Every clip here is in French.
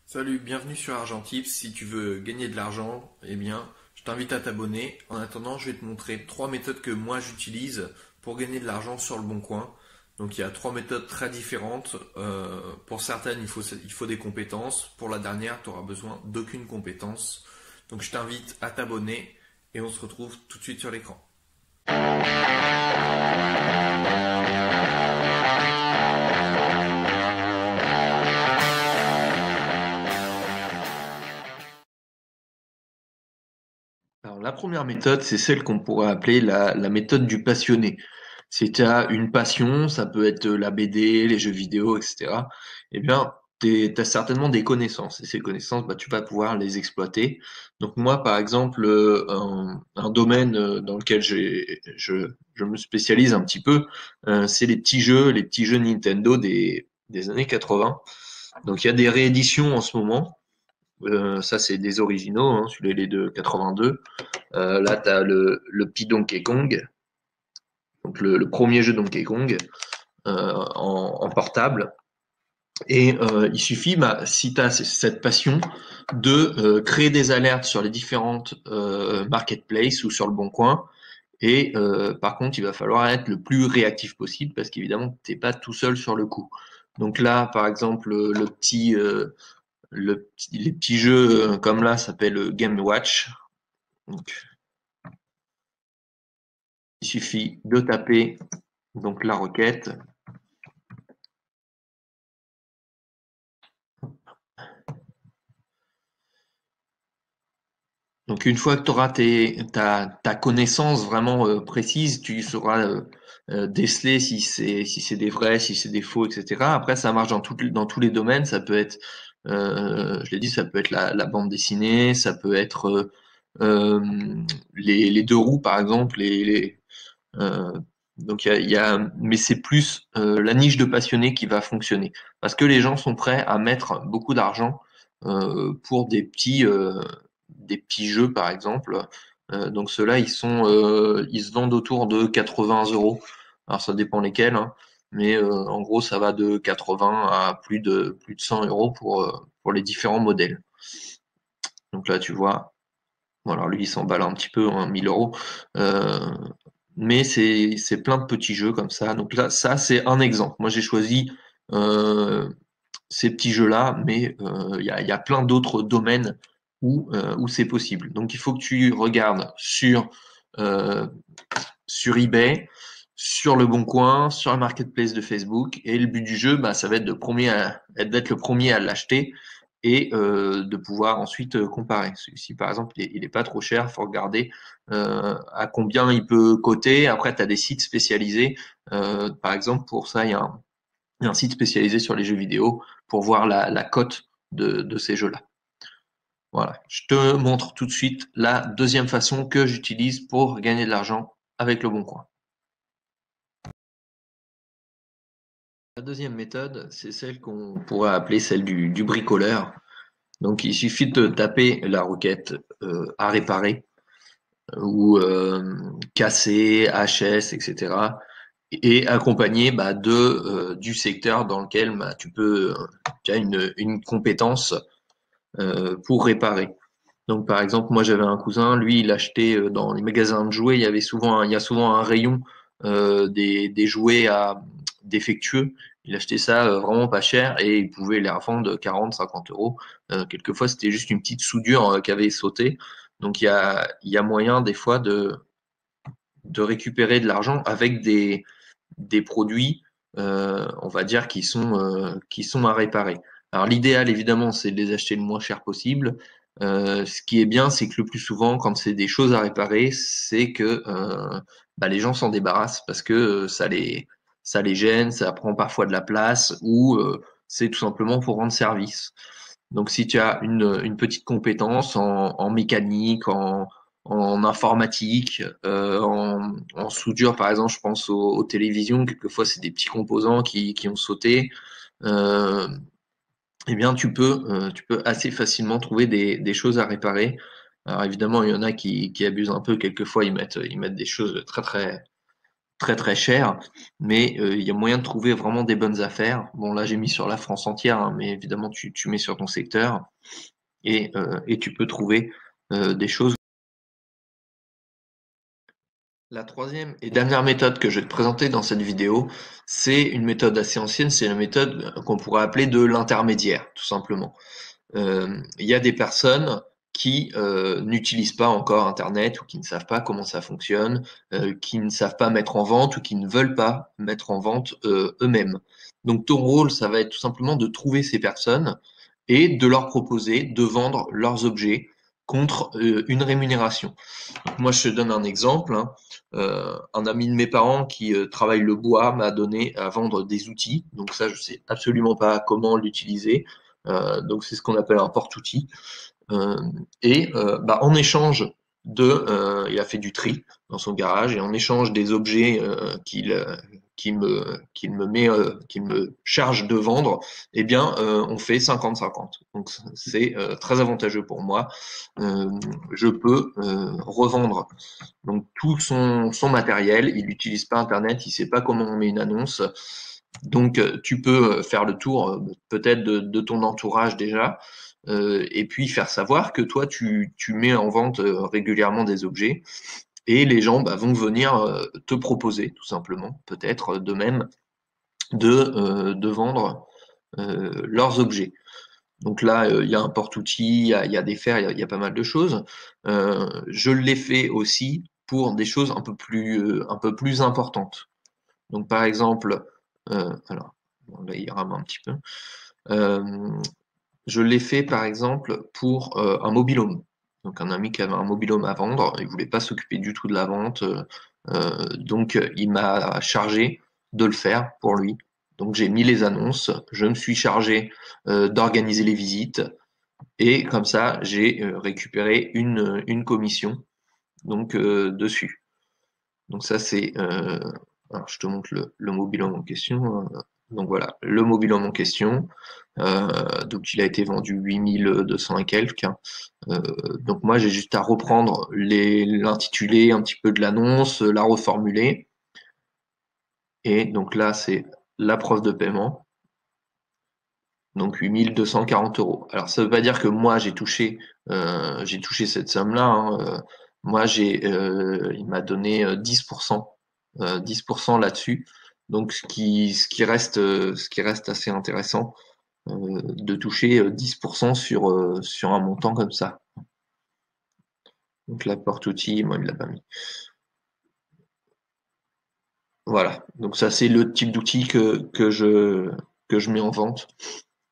Salut, bienvenue sur Argent Tips. Si tu veux gagner de l'argent, eh bien, je t'invite à t'abonner. En attendant, je vais te montrer trois méthodes que moi j'utilise pour gagner de l'argent sur le Bon Coin. Donc il y a trois méthodes très différentes. Pour certaines, il faut des compétences. Pour la dernière, tu auras besoin d'aucune compétence. Donc je t'invite à t'abonner et on se retrouve tout de suite sur l'écran. Alors, la première méthode, c'est celle qu'on pourrait appeler la méthode du passionné. Si tu as une passion, ça peut être la BD, les jeux vidéo, etc. Eh bien, tu as certainement des connaissances. Et ces connaissances, bah, tu vas pouvoir les exploiter. Donc moi, par exemple, un domaine dans lequel je me spécialise un petit peu, c'est les petits jeux Nintendo des années 80. Donc il y a des rééditions en ce moment. Ça, c'est des originaux, hein, celui-là il est de 82. Là, tu as le petit Donkey Kong, donc le premier jeu Donkey Kong en portable. Et il suffit, bah, si tu as cette passion, de créer des alertes sur les différentes marketplaces ou sur le bon coin. Et par contre, il va falloir être le plus réactif possible parce qu'évidemment, tu n'es pas tout seul sur le coup. Donc là, par exemple, les petits jeux comme là s'appellent Game Watch. Donc, il suffit de taper donc la requête. Donc une fois que tu auras ta connaissance vraiment précise, tu sauras déceler si c'est des vrais, si c'est des faux, etc. Après, ça marche dans tous les domaines. Ça peut être, je l'ai dit, ça peut être la bande dessinée, ça peut être euh, les deux roues, par exemple. Euh, donc mais c'est plus la niche de passionnés qui va fonctionner parce que les gens sont prêts à mettre beaucoup d'argent pour des petits jeux par exemple. Donc ceux-là ils se vendent autour de 80 euros. Alors ça dépend lesquels, hein, mais en gros ça va de 80 à plus de 100 euros pour les différents modèles. Donc là tu vois, voilà, lui il s'emballe un petit peu, hein, 1000 euros. Euh, mais c'est plein de petits jeux comme ça. Donc là, ça, c'est un exemple. Moi, j'ai choisi euh, ces petits jeux-là, mais il y a plein d'autres domaines où c'est possible. Donc, il faut que tu regardes euh, sur eBay, sur le Bon Coin, sur la marketplace de Facebook. Et le but du jeu, bah, ça va être d'être le premier à l'acheter et de pouvoir ensuite comparer. Si par exemple il est pas trop cher, faut regarder à combien il peut coter. Après, tu as des sites spécialisés. Par exemple, pour ça, il y a un site spécialisé sur les jeux vidéo pour voir la cote de ces jeux-là. Voilà. Je te montre tout de suite la deuxième façon que j'utilise pour gagner de l'argent avec le Bon Coin. La deuxième méthode, c'est celle qu'on pourrait appeler celle du bricoleur. Donc, il suffit de taper la requête à réparer ou casser, HS, etc. Et accompagné bah, du secteur dans lequel bah, tu as une compétence pour réparer. Donc, par exemple, moi j'avais un cousin, lui, il achetait dans les magasins de jouets, il y a souvent un rayon des jouets défectueux. Il achetait ça vraiment pas cher et il pouvait les revendre 40, 50 euros. Quelquefois, c'était juste une petite soudure qui avait sauté. Donc, il y a moyen des fois de récupérer de l'argent avec des produits, on va dire, qui sont à réparer. Alors l'idéal, évidemment, c'est de les acheter le moins cher possible. Ce qui est bien, c'est que le plus souvent, quand c'est des choses à réparer, c'est que bah, les gens s'en débarrassent parce que ça les gêne, ça prend parfois de la place ou c'est tout simplement pour rendre service. Donc si tu as une petite compétence en mécanique, en informatique, en soudure, par exemple, je pense aux télévisions, quelquefois c'est des petits composants qui ont sauté, euh, eh bien tu peux assez facilement trouver des choses à réparer. Alors évidemment, il y en a qui abusent un peu, quelquefois ils mettent des choses très très très très cher, mais il y a moyen de trouver vraiment des bonnes affaires. Bon, là j'ai mis sur la France entière, hein, mais évidemment tu mets sur ton secteur et tu peux trouver des choses. La troisième et dernière méthode que je vais te présenter dans cette vidéo, c'est une méthode assez ancienne, c'est la méthode qu'on pourrait appeler de l'intermédiaire, tout simplement. Il y a des personnes qui n'utilisent pas encore Internet ou qui ne savent pas comment ça fonctionne, qui ne savent pas mettre en vente ou qui ne veulent pas mettre en vente eux-mêmes. Donc ton rôle, ça va être tout simplement de trouver ces personnes et de leur proposer de vendre leurs objets contre une rémunération. Moi, je te donne un exemple, hein. Un ami de mes parents qui travaille le bois m'a donné à vendre des outils. Donc ça, je sais absolument pas comment l'utiliser. Donc c'est ce qu'on appelle un porte-outil. En échange il a fait du tri dans son garage et en échange des objets qu'il me charge de vendre, eh bien, on fait 50-50. Donc c'est très avantageux pour moi. Je peux revendre donc tout son matériel. Il n'utilise pas Internet, il sait pas comment on met une annonce. Donc tu peux faire le tour peut-être de ton entourage déjà et puis faire savoir que toi, tu mets en vente régulièrement des objets et les gens vont venir te proposer, tout simplement, peut-être de même, de vendre leurs objets. Donc là, il y a un porte-outil, il y a des fers, il y a pas mal de choses. Je l'ai fait aussi pour des choses un peu plus importantes. Donc par exemple, alors, là, il rame un petit peu. Je l'ai fait par exemple pour un mobil-home. Donc un ami qui avait un mobil-home à vendre, il voulait pas s'occuper du tout de la vente, donc il m'a chargé de le faire pour lui. Donc j'ai mis les annonces, je me suis chargé d'organiser les visites et comme ça j'ai récupéré une commission donc dessus. Donc ça c'est alors je te montre le mobil-home en question. Donc voilà, le mobil-home en question. Donc il a été vendu 8200 et quelques, hein. Donc moi j'ai juste à reprendre l'intitulé un petit peu de l'annonce, la reformuler. Et donc là c'est la preuve de paiement. Donc 8240 euros. Alors ça veut pas dire que moi j'ai touché cette somme-là, hein. Moi il m'a donné 10%, 10% là-dessus. Donc ce qui reste assez intéressant de toucher 10% sur un montant comme ça. Donc la porte-outil, moi il l'a pas mis. Voilà. Donc ça c'est le type d'outil que je mets en vente.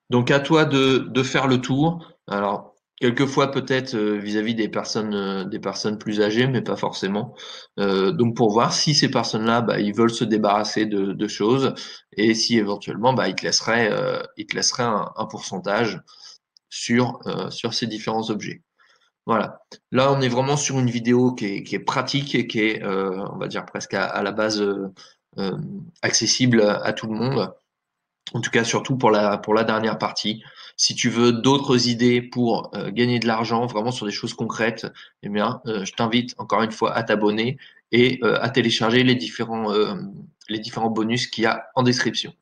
Donc à toi de faire le tour. Alors quelquefois peut-être vis-à-vis des personnes plus âgées, mais pas forcément. Donc pour voir si ces personnes-là, ils veulent se débarrasser de choses et si éventuellement, ils te laisseraient un pourcentage sur ces différents objets. Voilà. Là, on est vraiment sur une vidéo qui est pratique et qui est, on va dire presque à la base euh, accessible à tout le monde. En tout cas, surtout pour la dernière partie. Si tu veux d'autres idées pour gagner de l'argent, vraiment sur des choses concrètes, eh bien, je t'invite encore une fois à t'abonner et à télécharger les différents bonus qu'il y a en description.